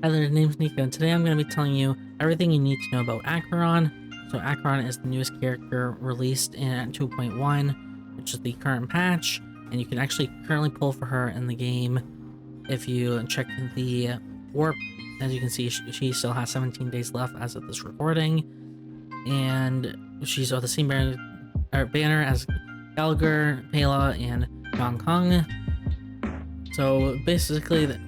Hi there, TheNamesNiko, and today I'm going to be telling you everything you need to know about Acheron. So Acheron is the newest character released in 2.1, which is the current patch, and you can actually currently pull for her in the game if you check the warp. As you can see, she still has 17 days left as of this recording, and she's on the same banner as Gallagher, Pela, and Hong Kong. So basically,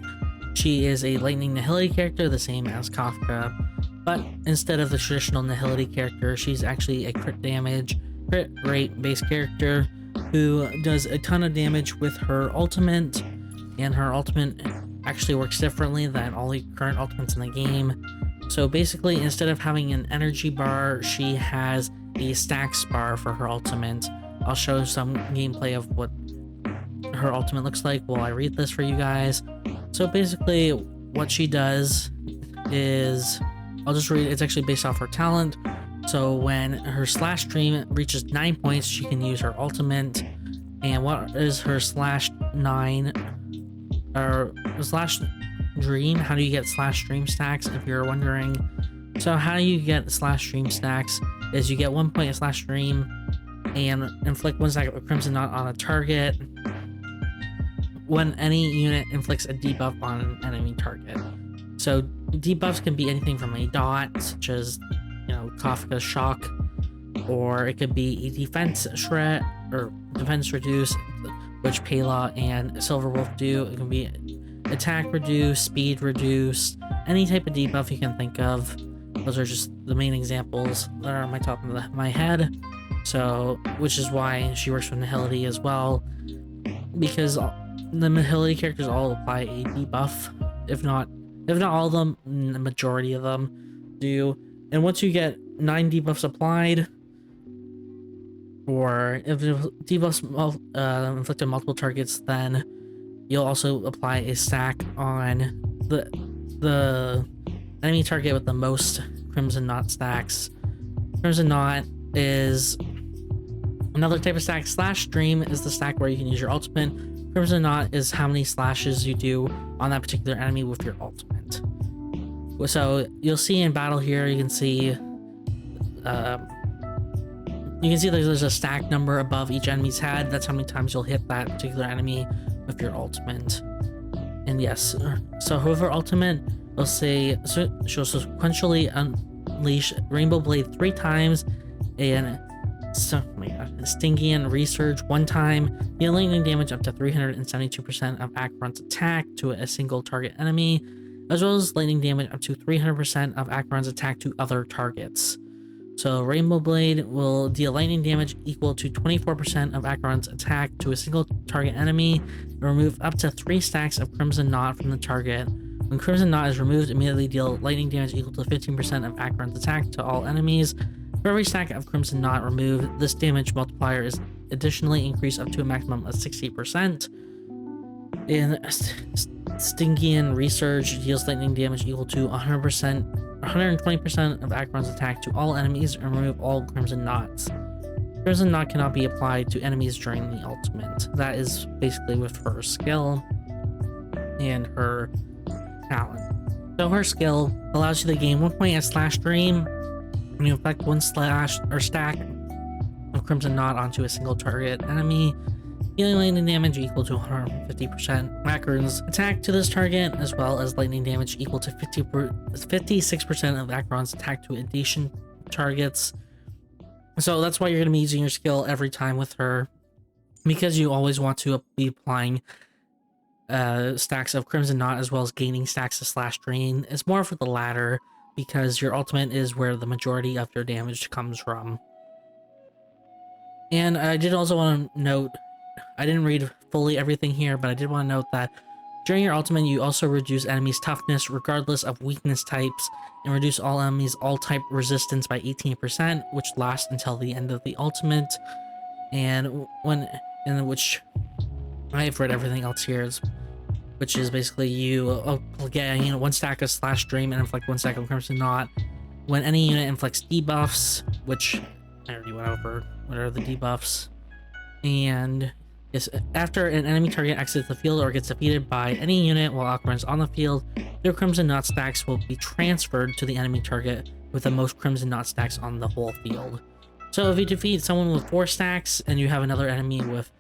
she is a lightning nihility character, the same as Kafka, but instead of the traditional nihility character, she's actually a crit rate based character who does a ton of damage with her ultimate, and her ultimate actually works differently than all the current ultimates in the game. So basically, instead of having an energy bar, she has a stacks bar for her ultimate. I'll show some gameplay of what her ultimate looks like while I read this for you guys. So basically, what she does is, I'll just read, it's actually based off her talent. So when her slash stream reaches 9 points, she can use her ultimate. And what is her slash 9 or slash dream? How do you get slash stream stacks, if you're wondering? So how you get slash stream stacks is you get 1 point of slash stream and inflict 1 stack of Crimson Knot on a target when any unit inflicts a debuff on an enemy target. So debuffs can be anything from a dot, such as, Kafka's shock, or it could be a defense shred or defense reduce, which Pela and Silverwolf do. It can be attack reduce, speed reduce, any type of debuff you can think of. Those are just the main examples that are on my top of my head. So, which is why she works with Nihility as well, because the Nihility characters all apply a debuff, if not all of them, the majority of them do. And once you get 9 debuffs applied, or if debuffs inflicted multiple targets, then you'll also apply a stack on the enemy target with the most Crimson Knot stacks. Crimson Knot is another type of stack. Slash Stream is the stack where you can use your ultimate. Crimson Knot is how many slashes you do on that particular enemy with your ultimate. So you'll see in battle here, you can see there's a stack number above each enemy's head. That's how many times you'll hit that particular enemy with your ultimate. And yes, so her ultimate will say she'll sequentially unleash Rainbow Blade 3 times, and Stygian Resurge 1 time, deal lightning damage up to 372% of Acheron's attack to a single target enemy, as well as lightning damage up to 300% of Acheron's attack to other targets. So Rainbow Blade will deal lightning damage equal to 24% of Acheron's attack to a single target enemy, and remove up to 3 stacks of Crimson Knot from the target. When Crimson Knot is removed, immediately deal lightning damage equal to 15% of Acheron's attack to all enemies. For every stack of Crimson Knot removed, this damage multiplier is additionally increased up to a maximum of 60%. In Stygian Resurge, deals lightning damage equal to 120% of Acheron's attack to all enemies, and remove all Crimson Knots. Crimson Knot cannot be applied to enemies during the ultimate. That is basically with her skill and her talent. So her skill allows you to gain 1 point at slash stream when you inflict 1 slash or stack of Crimson Knot onto a single target enemy, dealing lightning damage equal to 150% Acheron's attack to this target, as well as lightning damage equal to 56% of Acheron's attack to adjacent targets. So that's why you're going to be using your skill every time with her, because you always want to be applying stacks of Crimson Knot as well as gaining stacks of slash drain. It's more for the latter, because your ultimate is where the majority of your damage comes from. And I did also want to note, I didn't read fully everything here, but I did want to note that during your ultimate, you also reduce enemies' toughness regardless of weakness types, and reduce all enemies' all-type resistance by 18%, which lasts until the end of the ultimate. And which I've read everything else here, which is basically you get 1 stack of slash stream and inflict 1 stack of Crimson Knot. When any unit inflicts debuffs, which I already went over what are the debuffs, and Yes, after an enemy target exits the field or gets defeated by any unit while Acheron is on the field, their Crimson Knot stacks will be transferred to the enemy target with the most Crimson Knot stacks on the whole field. So if you defeat someone with 4 stacks and you have another enemy with,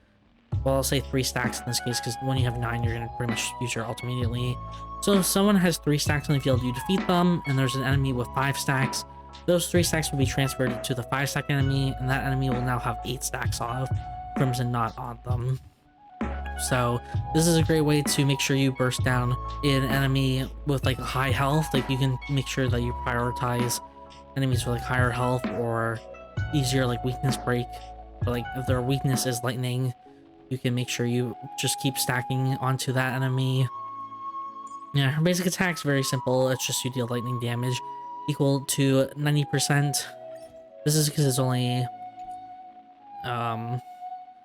well, I'll say 3 stacks in this case, because when you have 9, you're going to pretty much use your ult immediately. So if someone has 3 stacks on the field, you defeat them, and there's an enemy with 5 stacks, those 3 stacks will be transferred to the 5-stack enemy, and that enemy will now have 8 stacks of Crimson Knot on them. So this is a great way to make sure you burst down an enemy with like high health. Like you can make sure that you prioritize enemies with like higher health or easier like weakness break. But like if their weakness is lightning, you can make sure you just keep stacking onto that enemy. Yeah, her basic attack's very simple. It's just you deal lightning damage equal to 90%. This is because it's only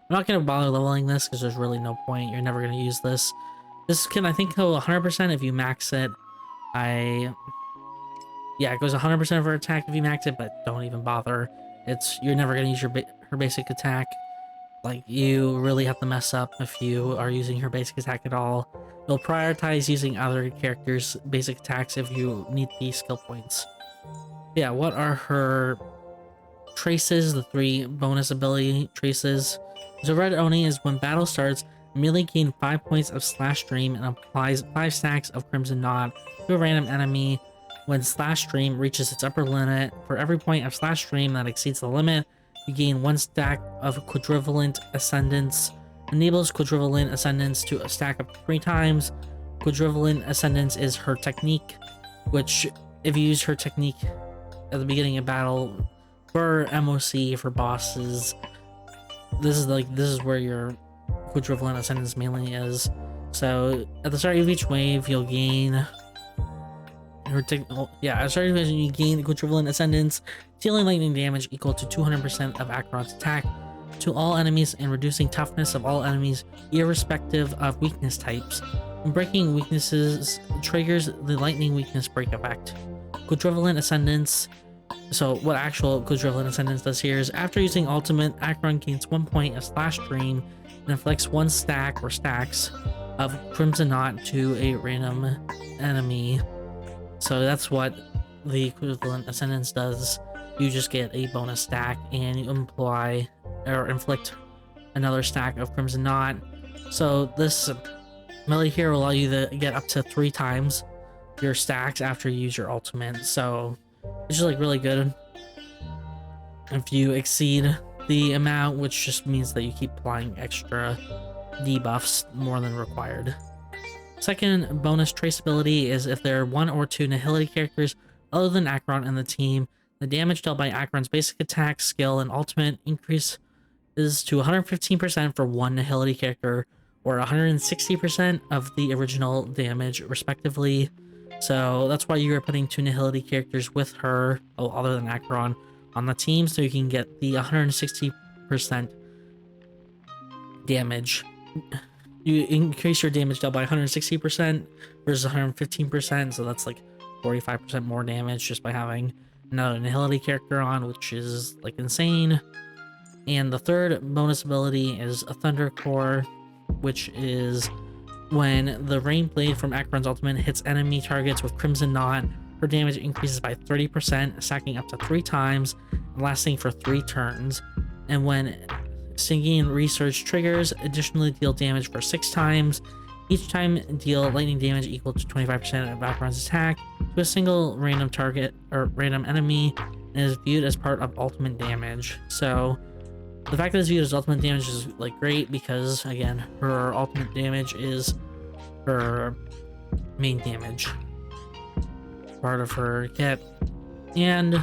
I'm not going to bother leveling this because there's really no point. You're never going to use this. This can, I think, go 100% if you max it. Yeah, it goes 100% of her attack if you max it, but don't even bother. You're never going to use her basic attack. Like, you really have to mess up if you are using her basic attack at all. You'll prioritize using other characters' basic attacks if you need the skill points. Yeah, what are her traces? The 3 bonus ability traces. So Red Oni is when battle starts, immediately gain 5 points of Slash Stream and applies 5 stacks of Crimson Knot to a random enemy. When Slash Stream reaches its upper limit, for every point of Slash Stream that exceeds the limit, you gain 1 stack of Quadrivalent Ascendance. Enables Quadrivalent Ascendance to a stack up to 3 times. Quadrivalent Ascendance is her technique, which if you use her technique at the beginning of battle for MOC, for bosses, this is where your Quadrivalent Ascendance mainly is. So at the start of each wave, you'll gain at the start of each wave, you gain Quadrivalent Ascendance, dealing lightning damage equal to 200% of Acheron's attack to all enemies and reducing toughness of all enemies irrespective of weakness types. When breaking weaknesses triggers the lightning weakness break effect. Quadrivalent Ascendance. So what actual Quadrivalent Ascendance does here is after using ultimate, Acheron gains 1 point of Slash Stream and inflicts 1 stack or stacks of Crimson Knot to a random enemy. So that's what the Quadrivalent Ascendance does. You just get a bonus stack and you imply or inflict another stack of Crimson Knot. So this melee here will allow you to get up to 3 times your stacks after you use your ultimate. So it's just like really good if you exceed the amount, which just means that you keep applying extra debuffs more than required. Second bonus traceability is if there are 1 or 2 Nihility characters other than Acheron in the team, the damage dealt by Acheron's basic attack, skill, and ultimate increase is to 115% for 1 Nihility character or 160% of the original damage respectively. So that's why you're putting 2 Nihility characters with her, other than Acheron, on the team, so you can get the 160% damage. You increase your damage dealt by 160% versus 115%, so that's like 45% more damage just by having another Nihility character on, which is like insane. And the third bonus ability is a Thunder Core, which is when the Rain Blade from Acheron's ultimate hits enemy targets with Crimson Knot, her damage increases by 30%, stacking up to 3 times, and lasting for 3 turns. And when Singing Research triggers, additionally deal damage for 6 times. Each time deal lightning damage equal to 25% of Acheron's attack to a single random target or random enemy, and is viewed as part of ultimate damage. So the fact that it's viewed as ultimate damage is like great because again, her ultimate damage is her main damage, part of her kit. And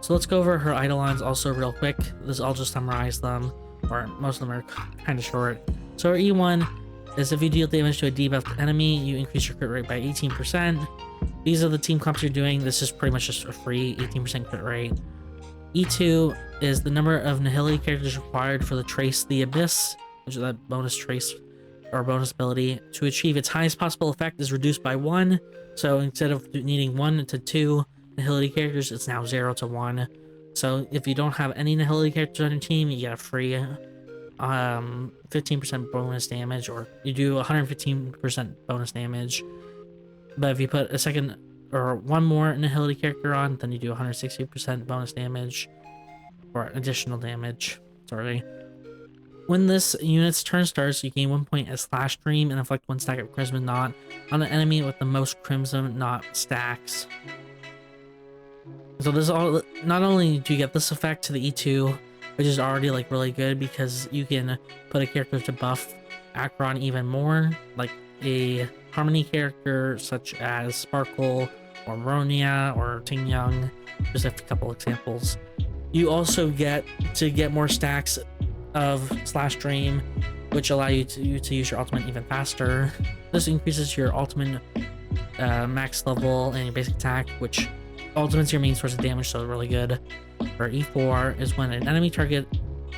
so let's go over her Eidolons also real quick. I'll just summarize them, or most of them are kind of short. So her E1 is if you deal damage to a debuffed enemy, you increase your crit rate by 18%. These are the team comps you're doing. This is pretty much just a free 18% crit rate. E2 is the number of Nihility characters required for the Trace the Abyss, which is that bonus trace or bonus ability. To achieve its highest possible effect is reduced by 1. So instead of needing 1 to 2 Nihility characters, it's now 0 to 1. So if you don't have any Nihility characters on your team, you get a free 15% bonus damage, or you do 115% bonus damage. But if you put a second or one more Nihility character on, then you do 160% bonus damage, or additional damage. Sorry. When this unit's turn starts, you gain 1 point as Slash Stream and inflict 1 stack of Crimson Knot on an enemy with the most Crimson Knot stacks. So this all, not only do you get this effect to the E2, which is already like really good because you can put a character to buff Acheron even more, like a Harmony character such as Sparkle or Ronia or Ting Young, just a couple examples. You also get to get more stacks of Slash Dream, which allow you to use your ultimate even faster. This increases your ultimate max level and your basic attack, which ultimate's your main source of damage, so really good. For E4 is when an enemy target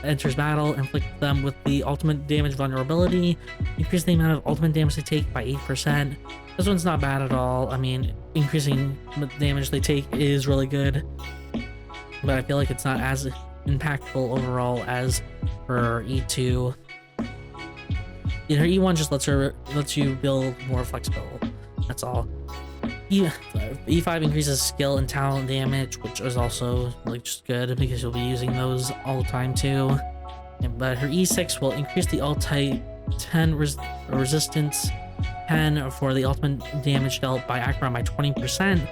enters battle, inflict them with the ultimate damage vulnerability, increase the amount of ultimate damage they take by 8%. This one's not bad at all. I mean, increasing the damage they take is really good, but I feel like it's not as impactful overall as for E2. You know, E1 just lets you build more flexible. That's all. E5 increases skill and talent damage, which is also like just good because you'll be using those all the time too. But her E6 will increase the alt-type 10 resistance 10 for the ultimate damage dealt by Acheron by 20%.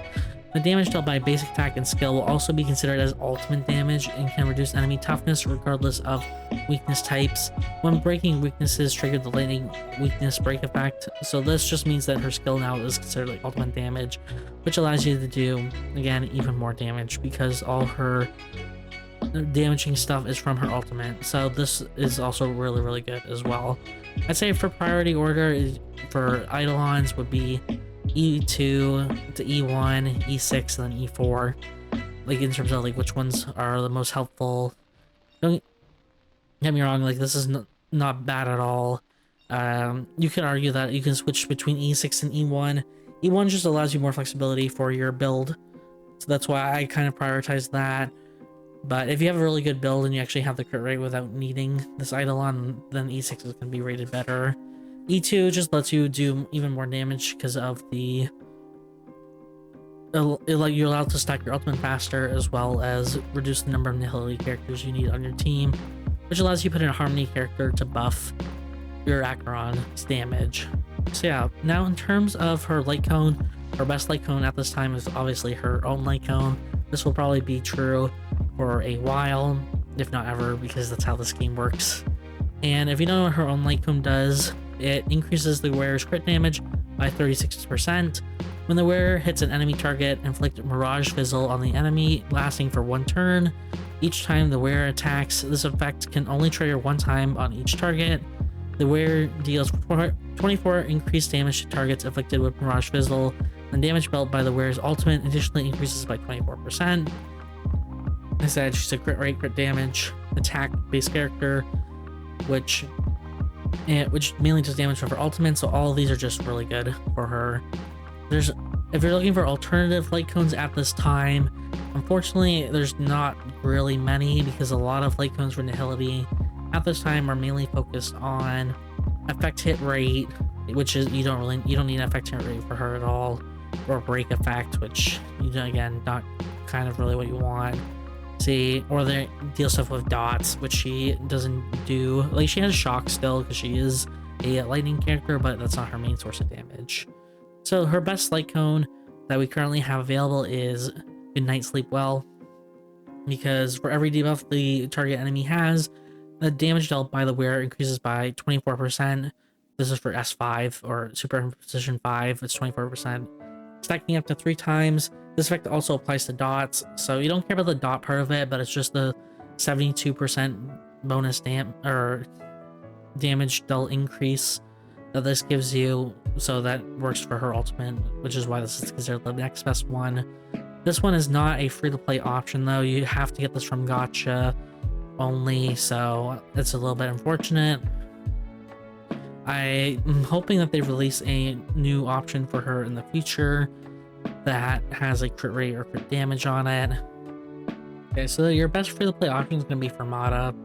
The damage dealt by basic attack and skill will also be considered as ultimate damage and can reduce enemy toughness regardless of weakness types. When breaking weaknesses, trigger the lightning weakness break effect. So this just means that her skill now is considered like ultimate damage, which allows you to do, again, even more damage because all her damaging stuff is from her ultimate. So this is also really, really good as well. I'd say for priority order for Eidolons would be E2 to E1, E6, and then E4. Like in terms of like which ones are the most helpful. Don't get me wrong, like this is not bad at all. You can argue that you can switch between E6 and E1. E1 just allows you more flexibility for your build, so that's why I kind of prioritize that. But if you have a really good build and you actually have the crit rate without needing this Eidolon, then E6 is going to be rated better. E2 just lets you do even more damage because of the you're allowed to stack your ultimate faster, as well as reduce the number of Nihility characters you need on your team, which allows you to put in a Harmony character to buff your Acheron's damage. So yeah, now in terms of her Lightcone, her best Lightcone at this time is obviously her own Lightcone. This will probably be true for a while, if not ever, because that's how this game works. And if you don't know what her own Lightcone does, it increases the wearer's crit damage by 36%. When the wearer hits an enemy target, inflict Mirage Fizzle on the enemy, lasting for 1 turn. Each time the wearer attacks, this effect can only trigger 1 time on each target. The wearer deals 24 increased damage to targets afflicted with Mirage Fizzle, and damage dealt by the wearer's ultimate additionally increases by 24%. I said she's a crit rate, crit damage, attack-based character, which mainly does damage from her ultimate, so all of these are just really good for her. If you're looking for alternative Lightcones at this time, unfortunately there's not really many, because a lot of Lightcones for Nihility at this time are mainly focused on effect hit rate, which is you don't need an effect hit rate for her at all, or break effect, which again not kind of really what you want. Or they deal stuff with dots, which she doesn't do. Like, she has shock still because she is a lightning character, but that's not her main source of damage. So her best Lightcone that we currently have available is Good Night Sleep Well, because for every debuff the target enemy has, the damage dealt by the wearer increases by 24%. This is for S5 or Superimposition 5, it's 24%. Stacking up to 3 times. This effect also applies to dots, so you don't care about the dot part of it, but it's just the 72% bonus damage dealt increase that this gives you, so that works for her ultimate, which is why this is considered the next best one. This one is not a free-to-play option though, you have to get this from Gacha only, so it's a little bit unfortunate. I'm hoping that they release a new option for her in the future that has a crit rate or crit damage on it. Okay, so your best free-to-play option is going to be Fermata.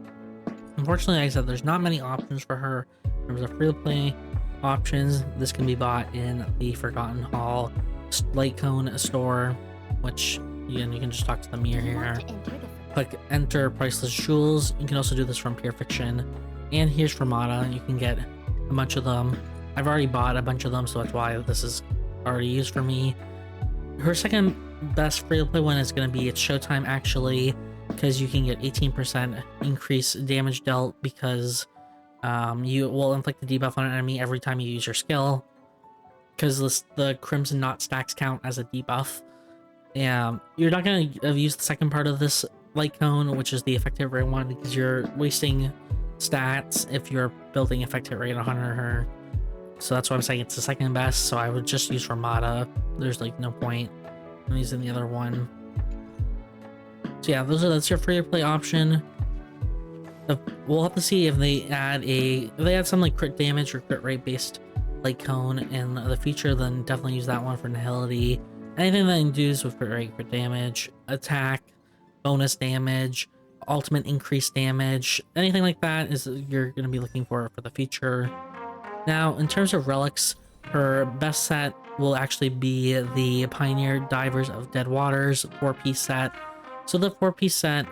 Unfortunately, like I said, there's not many options for her. There's a free-to-play options. This can be bought in the Forgotten Hall Lightcone store, which you can just talk to the mirror here. Click enter priceless jewels. You can also do this from Pure Fiction. And here's Ramada. You can get a bunch of them. I've already bought a bunch of them, so that's why this is already used for me. Her second best free-to-play one is going to be its Showtime, actually, because you can get 18% increase damage dealt because you will inflict the debuff on an enemy every time you use your skill, because the Crimson Knot stacks count as a debuff. You're not going to use the second part of this light cone, which is the effective rate one, because you're wasting stats if you're building effective rate on her. So that's why I'm saying it's the second best. So I would just use Ramada. There's like no point in using the other one. So yeah, that's your free to play option. We'll have to see if they add some like crit damage or crit rate based light cone in the future. Then definitely use that one for nihility. Anything that induces with crit rate, crit damage, attack, bonus damage, ultimate increased damage, anything like that is you're going to be looking for the future. Now, in terms of relics, her best set will actually be the Pioneer Divers of Dead Waters 4-piece set. So the 4-piece set,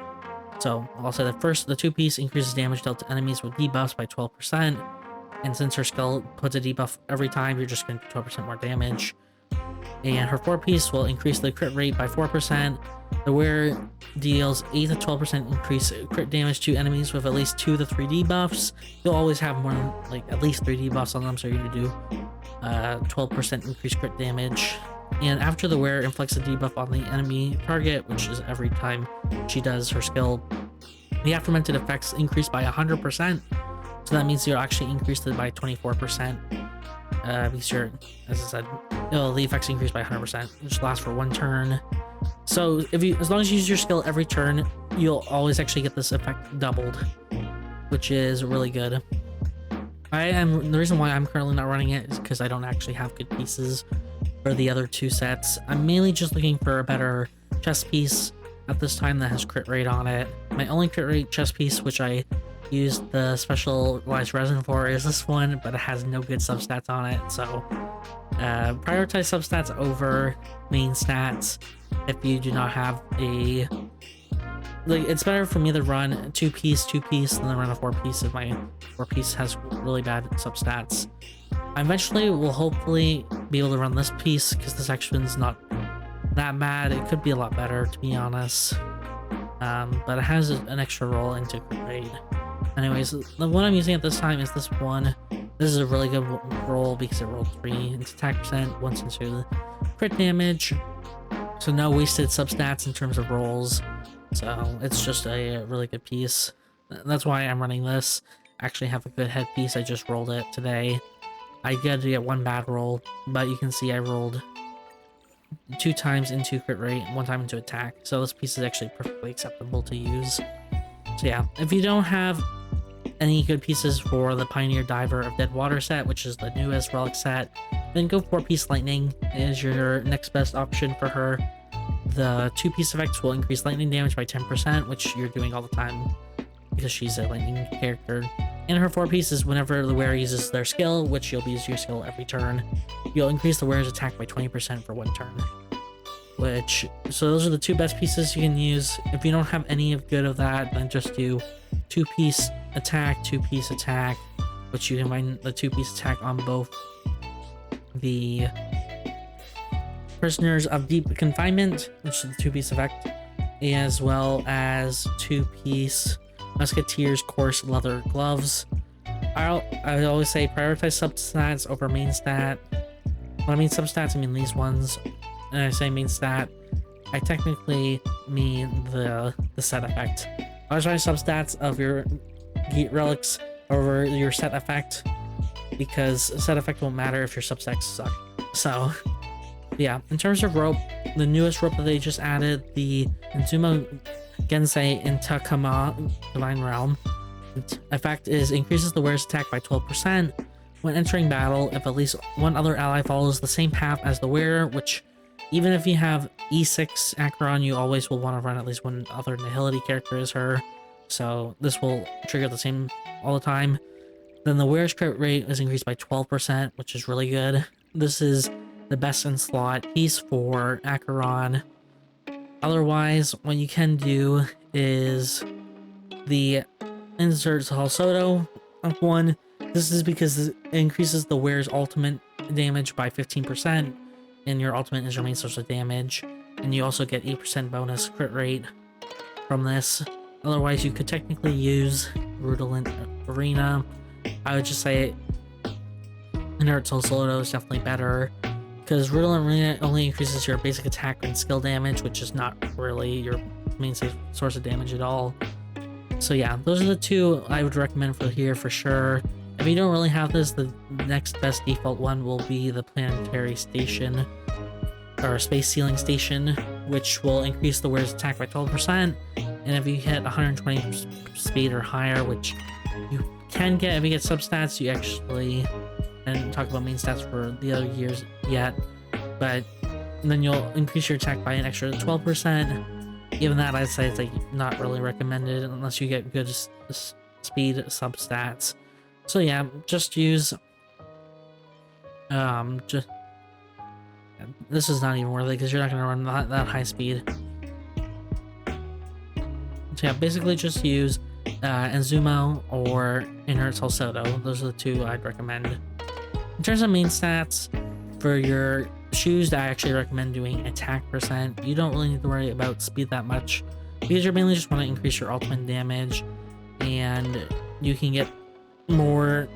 so I'll say the 2-piece increases damage dealt to enemies with debuffs by 12%, and since her skill puts a debuff every time, you're just going to do 12% more damage. And her 4-piece will increase the crit rate by 4%. The wearer deals 8 to 12% increase crit damage to enemies with at least 2 to 3 debuffs. You'll always have more than like at least 3 debuffs on them, so you're going to do 12% increased crit damage. And after the wearer inflicts a debuff on the enemy target, which is every time she does her skill, the aforementioned effects increase by 100%. So that means you'll actually increase it by 24%. Because you're, as I said, the effects increase by 100%, which lasts for 1 turn. So as long as you use your skill every turn, you'll always actually get this effect doubled, which is really good. The reason why I'm currently not running it is because I don't actually have good pieces for the other 2 sets. I'm mainly just looking for a better chest piece at this time that has crit rate on it. My only crit rate chest piece, which I used the specialized resin for, is this one, but it has no good substats on it. So prioritize substats over main stats if you do not have it's better for me to run 2-piece than to run a 4-piece if my 4-piece has really bad substats. I eventually will hopefully be able to run this piece because this section's not that bad. It could be a lot better, to be honest, but it has an extra roll into crit rate. Anyways, the one I'm using at this time is this one. This is a really good roll because it rolled 3 into attack percent, once into crit damage. So no wasted substats in terms of rolls. So it's just a really good piece. That's why I'm running this. I actually have a good headpiece. I just rolled it today. I got to get 1 bad roll, but you can see I rolled 2 times into crit rate, 1 time into attack. So this piece is actually perfectly acceptable to use. So yeah, if you don't have any good pieces for the Pioneer Diver of Dead Water set, which is the newest relic set, then go 4-piece lightning is your next best option for her. The 2-piece effects will increase lightning damage by 10%, which you're doing all the time because she's a lightning character. And her 4-piece is whenever the wearer uses their skill, which you'll use your skill every turn, you'll increase the wearer's attack by 20% for 1 turn. So those are the 2 best pieces you can use. If you don't have any of good of that, then just do 2-piece attack, 2-piece attack, which you can find the 2-piece attack on both the Prisoners of Deep Confinement, which is the 2-piece effect, as well as 2-piece Musketeer's Coarse Leather Gloves. I always say prioritize substats over main stat. When I mean substats, I mean these ones. And I say main stat, I technically mean the set effect. I was trying substats of your relics over your set effect, because set effect won't matter if your substats suck. So yeah, in terms of rope, the newest rope that they just added, the Inzuma Gensei Intakama Divine Realm effect is increases the wearer's attack by 12% when entering battle if at least 1 other ally follows the same path as the wearer, which even if you have E6 Acheron, you always will want to run at least 1 other nihility character as her. so this will trigger the same all the time. Then the wearer's crit rate is increased by 12%, which is really good. This is the best in slot piece for Acheron. Otherwise, what you can do is the insert Salsodo one. This is because it increases the wearer's ultimate damage by 15%, and your ultimate is your main source of damage. And you also get 8% bonus crit rate from this. Otherwise, you could technically use Rudolent Arena. I would just say Inert Salsodo is definitely better, because Rudolent Arena only increases your basic attack and skill damage, which is not really your main source of damage at all. So yeah, those are the two I would recommend for here for sure. If you don't really have this, the next best default one will be the Planetary Station, or Space Ceiling Station, which will increase the wearer's attack by 12%. And if you hit 120 speed or higher, which you can get if you get substats, you actually, I didn't talk about main stats for the other years yet, but then you'll increase your attack by an extra 12%. Even that, I'd say it's like not really recommended unless you get good speed substats. So yeah, just use this is not even worth it because you're not going to run that high speed. So yeah, basically just use Enzumo or Inert Salsodo. Those are the two I'd recommend. In terms of main stats, for your shoes, I actually recommend doing attack percent. You don't really need to worry about speed that much because you mainly just want to increase your ultimate damage, and you can get more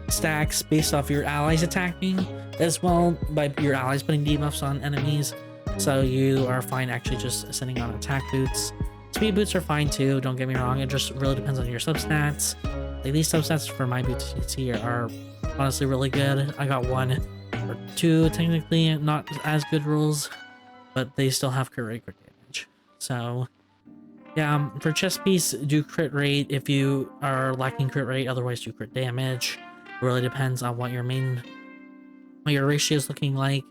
stacks based off your allies attacking as well by your allies putting debuffs on enemies. So you are fine actually just sitting on attack boots. Speed boots are fine too, don't get me wrong, it just really depends on your substats. Like these substats for my boots you see are honestly really good. I got 1 or 2 technically not as good rules, but they still have crit rate, crit damage. So yeah, for chest piece, do crit rate if you are lacking crit rate, otherwise do crit damage. It really depends on what your ratio is looking like.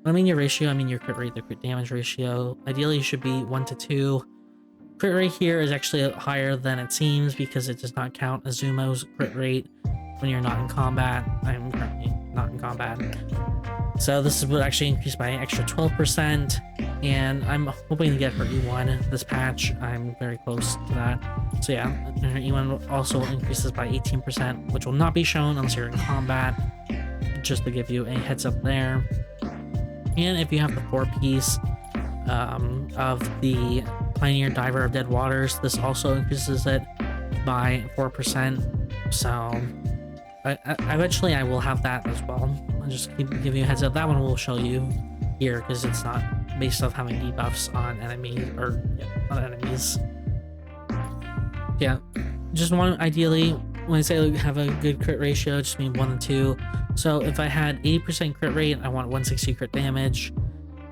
When I mean your ratio, I mean your crit rate, the crit damage ratio. Ideally, it should be 1 to 2. Crit rate here is actually higher than it seems because it does not count Azumo's crit rate when you're not in combat. I'm currently not in combat. So this would actually increase by an extra 12%, and I'm hoping to get her E1 this patch. I'm very close to that. So yeah, her E1 also increases by 18%, which will not be shown unless you're in combat, just to give you a heads up there. And if you have the 4-piece of the Pioneer Diver of Dead Waters, this also increases it by 4%. So eventually I will have that as well. I'll just give you a heads up. That one will show you here because it's not based off having debuffs on enemies or on enemies. Yeah, just want ideally when I say have a good crit ratio, just mean 1 and 2. So if I had 80% crit rate, I want 160 crit damage.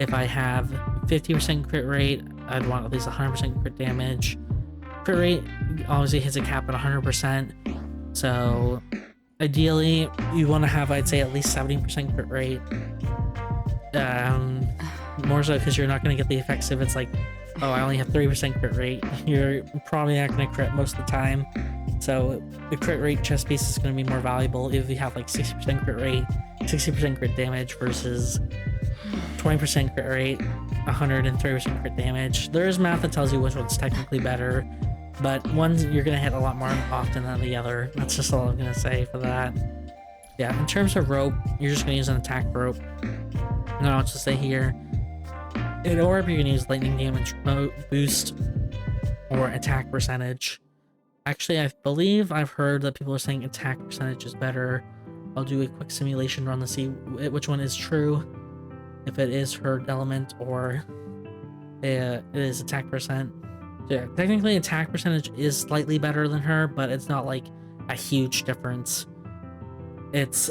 If I have 50% crit rate, I'd want at least 100% crit damage. Crit rate obviously hits a cap at 100%. So ideally, you want to have, I'd say, at least 70% crit rate. More so because you're not going to get the effects if it's like, oh, I only have 30% crit rate. You're probably not going to crit most of the time. So the crit rate chest piece is going to be more valuable if you have like 60% crit rate, 60% crit damage versus 20% crit rate, 130% crit damage. There is math that tells you which one's technically better, but one you're going to hit a lot more often than the other. That's just all I'm going to say for that. Yeah, in terms of rope, you're just going to use an attack rope. And I'll just say here, in orb, you're going to use lightning damage boost or attack percentage. Actually, I believe I've heard that people are saying attack percentage is better. I'll do a quick simulation run to see which one is true. If it is herd element or it is attack percent. Yeah, technically attack percentage is slightly better than her, but it's not like a huge difference. It's,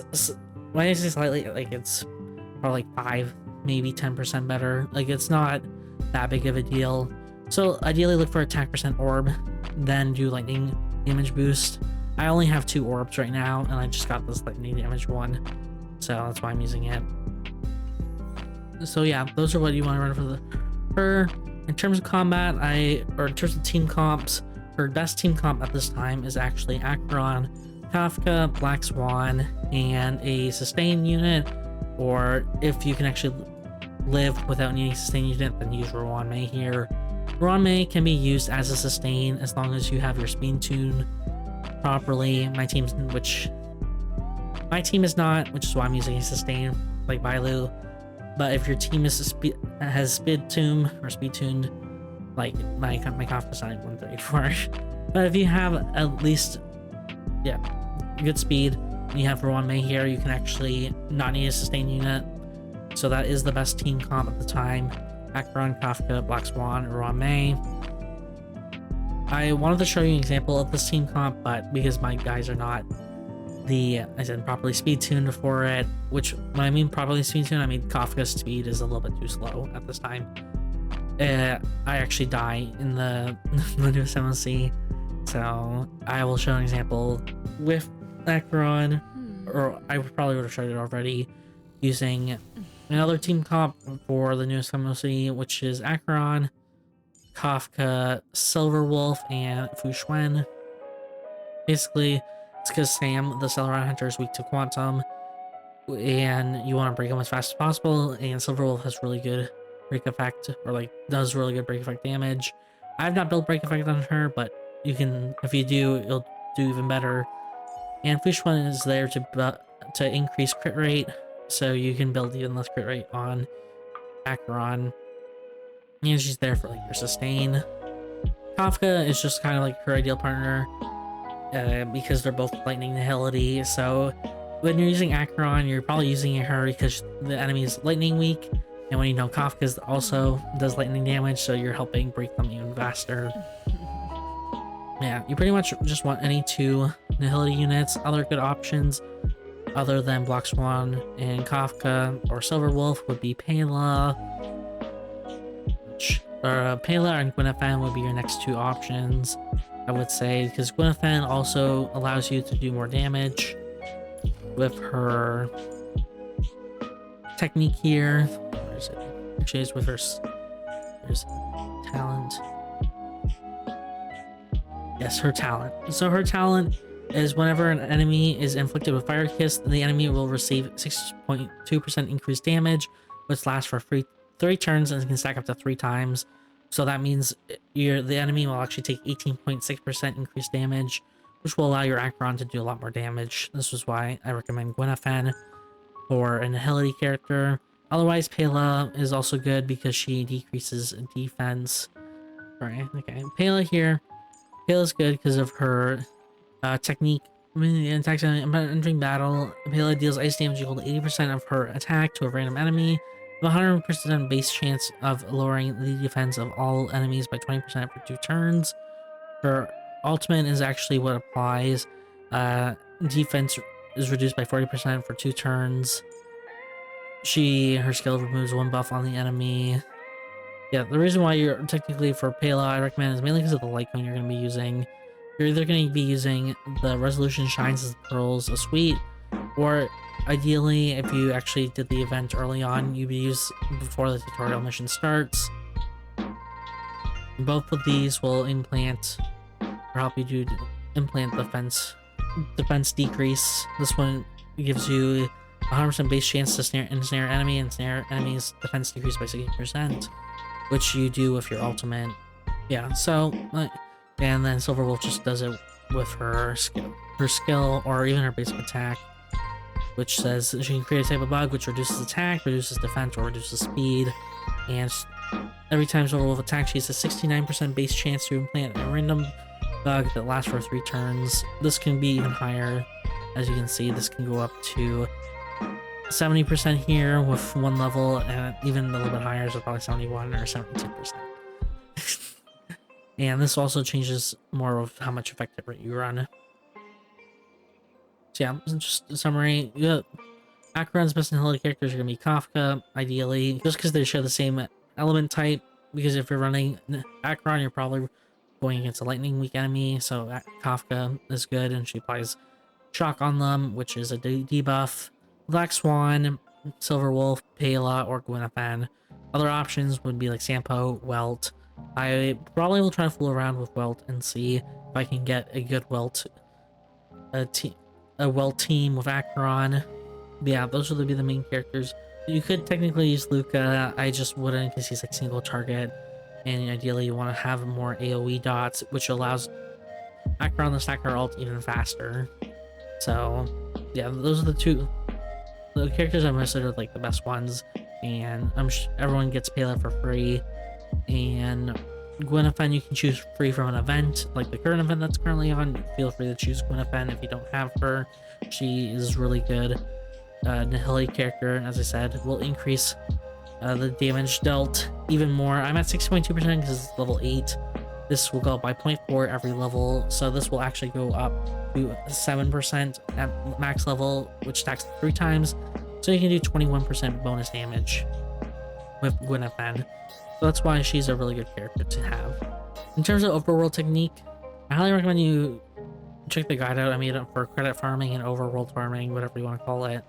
when I say slightly, like it's probably like 5, maybe 10% better. Like it's not that big of a deal. So ideally look for attack percent orb, then do lightning damage boost. I only have 2 orbs right now, and I just got this lightning damage one, so that's why I'm using it. So yeah, those are what you want to run for her. In terms of combat, in terms of team comps, her best team comp at this time is actually Acheron, Kafka, Black Swan, and a sustain unit. Or if you can actually live without needing a sustain unit, then use Ruan Mei here. Ruan Mei can be used as a sustain as long as you have your speed tune properly. My team is not, which is why I'm using a sustain like Bailu. But if your team has speed tuned, like my Kafka's not 134. But if you have at least good speed, and you have Ruan Mei here, you can actually not need a sustain unit. So that is the best team comp at the time. Acheron, Kafka, Black Swan, Ruan Mei. I wanted to show you an example of this team comp, but because my guys are not properly speed tuned for it, which when I mean properly speed tuned, I mean Kafka's speed is a little bit too slow at this time. I actually die in the newest MLC, so I will show an example with Acheron, or I probably would have showed it already, using another team comp for the newest MLC, which is Acheron, Kafka, Silver Wolf, and Fu Xuan. Basically, it's because Sam, the Celeron Hunter, is weak to Quantum, and you want to break him as fast as possible, and Silver Wolf has really good break effect, or does really good break effect damage. I've not built break effect on her, but you can, if you do, it'll do even better. And Fu Xuan is there to increase crit rate, so you can build even less crit rate on Acheron. And she's there for your sustain. Kafka is just kind of like her ideal partner, because they're both lightning nihility. So when you're using Acheron, you're probably using her because the enemy is lightning weak, and when you know Kafka also does lightning damage, so you're helping break them even faster. Yeah, you pretty much just want any two nihility units. Other good options other than Black Swan and Kafka or Silver Wolf would be Pela. Pela and Gwyneth would be your next two options, I would say, because Gwyneth also allows you to do more damage with her technique here. Where is it? Actually, it's with her. There's talent. Yes, her talent. So her talent is whenever an enemy is inflicted with Fire Kiss, the enemy will receive 6.2% increased damage, which lasts for 3 turns and can stack up to 3 times. So that means the enemy will actually take 18.6% increased damage, which will allow your Acheron to do a lot more damage. This is why I recommend Gwyneth for a nihility character. Otherwise, Pela is also good because she decreases defense. Right, okay. Pela is good because of her technique. Attacks entering battle. Pela deals ice damage equal to 80% of her attack to a random enemy, with 100% base chance of lowering the defense of all enemies by 20% for 2 turns. Her ultimate is actually what applies. Defense is reduced by 40% for 2 turns. Her skill removes 1 buff on the enemy. Yeah, the reason why you're technically for Pela, I recommend is mainly because of the Lightcone you're going to be using. You're either going to be using the Resolution Shines as Pearls, a suite, or ideally, if you actually did the event early on, you'd use before the tutorial mission starts. Both of these will help you implant defense decrease. This one gives you 100% base chance to ensnare enemy, and snare enemy's defense decrease by 60%, which you do with your ultimate. Yeah, so and then Silver Wolf just does it with her skill, or even her basic attack, which says she can create a type of bug which reduces attack, reduces defense, or reduces speed. And every time Silver Wolf attacks, she has a 69% base chance to implant a random bug that lasts for 3 turns. This can be even higher. As you can see, this can go up to 70% here with 1 level, and even a little bit higher, so probably 71 or 72%. And this also changes more of how much effective rate you run. So yeah, just a summary. Acheron's best nihility characters are going to be Kafka, ideally, just because they share the same element type. Because if you're running Acheron, you're probably going against a lightning weak enemy, so Kafka is good, and she applies Shock on them, which is a debuff. Black Swan, Silver Wolf, Pela, or Gwyneth. Other options would be like Sampo, Welt, I probably will try to fool around with Welt and see if I can get a good Welt a Welt team with Acheron. Yeah, those would be the main characters. You could technically use Luca. I just wouldn't because he's like single target, and ideally you want to have more AoE dots, which allows Acheron to stack her ult even faster. So yeah, those are the characters I'm considered like the best ones, and everyone gets payload for free. And Gwyneth, you can choose free from an event, like the current event that's currently on. Feel free to choose Gwyneth if you don't have her. She is really good. Nihili character, as I said, will increase the damage dealt even more. I'm at 60.2% because it's level 8. This will go up by 0.4 every level, so this will actually go up to 7% at max level, which stacks 3 times. So you can do 21% bonus damage with Gwyneth. So that's why she's a really good character to have. In terms of overworld technique, I highly recommend you check the guide out. I made it for credit farming and overworld farming, whatever you want to call it.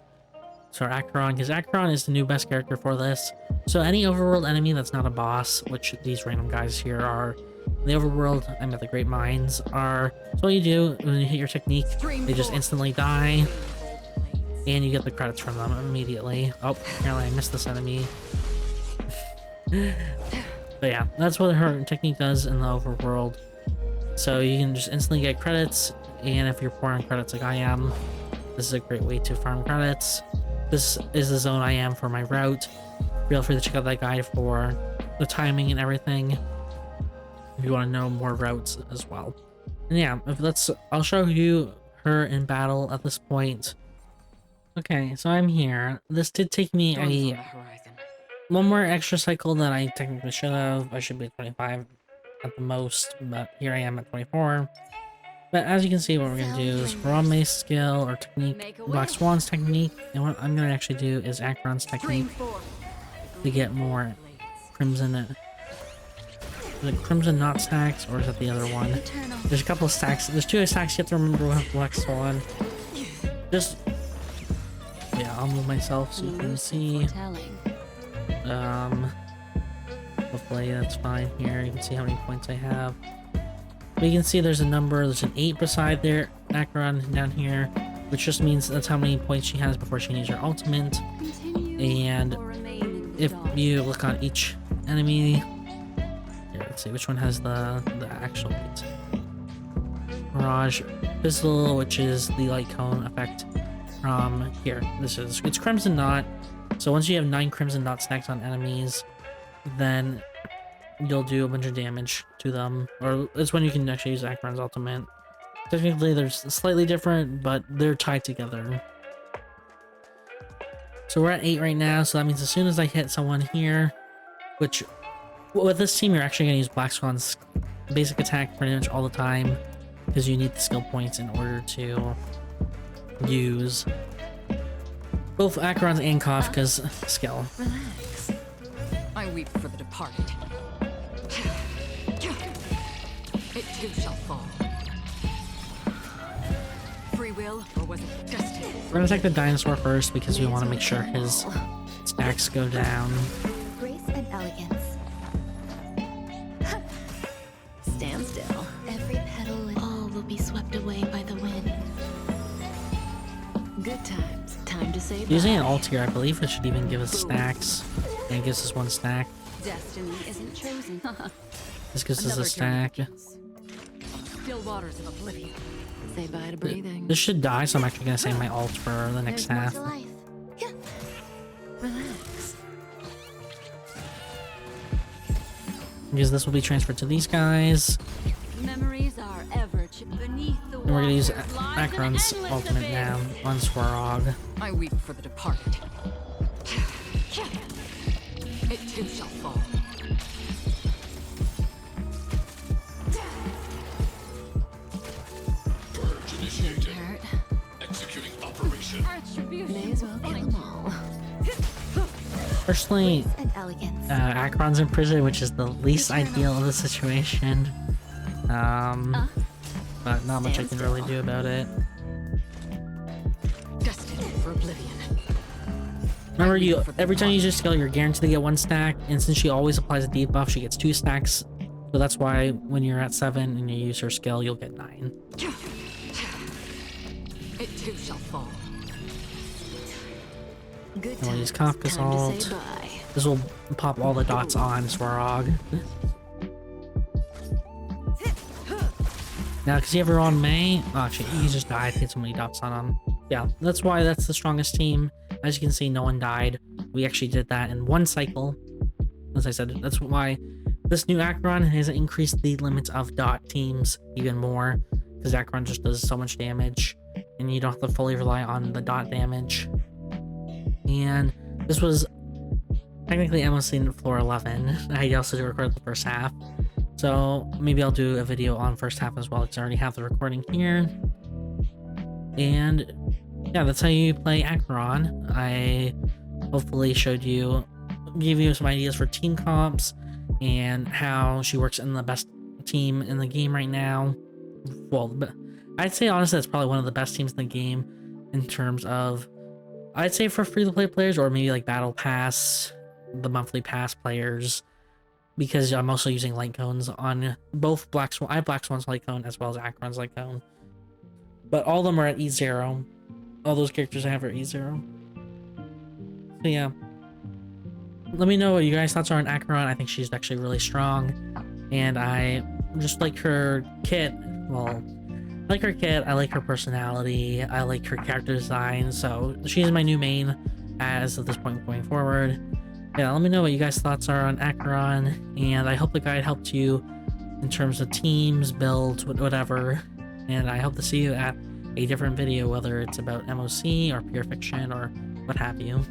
So Acheron, because Acheron is the new best character for this. So any overworld enemy that's not a boss, which these random guys here are, the overworld, I mean the Great Mines are. So what you do when you hit your technique, they just instantly die, and you get the credits from them immediately. Oh, apparently I missed this enemy. But yeah, that's what her technique does in the overworld. So you can just instantly get credits, and if you're poor on credits like I am, this is a great way to farm credits. This is the zone I am for my route. Feel free to check out that guide for the timing and everything if you want to know more routes as well. And yeah, I'll show you her in battle at this point. Okay, so I'm here. This did take me one more extra cycle that I technically should have. I should be at 25 at the most, but here I am at 24. But as you can see, what we're going to do is Raw Mace skill or technique, Black Swan's technique, and what I'm going to actually do is Acheron's technique to get more Crimson. Is it Crimson not stacks, or is that the other one? There's a couple of stacks. There's 2 stacks you have to remember with Black Swan. Just, yeah, I'll move myself so you can see. Hopefully that's fine here. You can see how many points I have. But you can see there's a number, there's an 8 beside there, Acheron down here, which just means that's how many points she has before she needs her ultimate. And if you look on each enemy, here, let's see which one has the actual beat. Mirage Pistol, which is the light cone effect from here. It's Crimson Knot. So once you have 9 Crimson Knot stacks on enemies, then you'll do a bunch of damage to them, or it's when you can actually use Acheron's ultimate. Technically they're slightly different, but they're tied together. So we're at 8 right now, so that means as soon as I hit someone here, which with this team you're actually going to use Black Swan's basic attack pretty much all the time, because you need the skill points in order to use both Acheron's and Kafka's skill. Relax. I weep for the departed. It too shall fall. Free will, or was it destiny? We're gonna take the dinosaur first because we want to make sure his stacks go down. Grace and elegance. Stand still. Every petal and all will be swept away by the wind. Good times. Time to say Using bye. an alt here, I believe it should even give us stacks. And it gives us 1 stack. Destiny isn't chosen. This gives us a Another stack. journey begins. Still waters of oblivion. Say bye to breathing. This should die, so I'm actually gonna save my alt for the next There's more half. to life. Yeah. Relax. Because this will be transferred to these guys. Memories are ever beneath the And we're gonna use waters lies an Acheron's endless ultimate abyss. now on Swarog. I weep for the departed. It too shall fall. Purge initiated. Hurt. Executing operation. May as well kill them all. Personally, Grace and elegance. Acheron's in prison, which is the least ideal of the situation. But not much I can really do about it. Destined for oblivion. Remember, every time you use your skill, you're guaranteed to get 1 stack, and since she always applies a debuff, she gets 2 stacks So that's why when you're at 7 and you use her skill, you'll get 9. It too shall fall. Good And we'll use times. Kafka's Time to ult. say bye. This will pop all the dots on Swarog. Now, because you have her on May, oh, actually, he just died. He had so many dots on him. Yeah, that's why that's the strongest team. As you can see, no one died. We actually did that in 1 cycle. As I said, that's why this new Acheron has increased the limits of dot teams even more, because Acheron just does so much damage, and you don't have to fully rely on the dot damage. And this was technically MOC in floor 11. I also recorded the first half. So maybe I'll do a video on first half as well, because I already have the recording here. And yeah, that's how you play Acheron. I hopefully gave you some ideas for team comps and how she works in the best team in the game right now. Well, I'd say honestly that's probably one of the best teams in the game in terms of, I'd say for free-to-play players, or maybe like Battle Pass, the monthly pass players, because I'm also using Lightcones on both Black Swan. I have Black Swan's Lightcone as well as Acheron's Lightcone. But all of them are at E0. All those characters I have are E0. So yeah. Let me know what you guys' thoughts are on Acheron. I think she's actually really strong. And I just like her kit. Well, I like her kit. I like her personality. I like her character design. So she's my new main as of this point going forward. Yeah, let me know what you guys' thoughts are on Acheron, and I hope the guide helped you in terms of teams, builds, whatever, and I hope to see you at a different video, whether it's about MOC or pure fiction or what have you.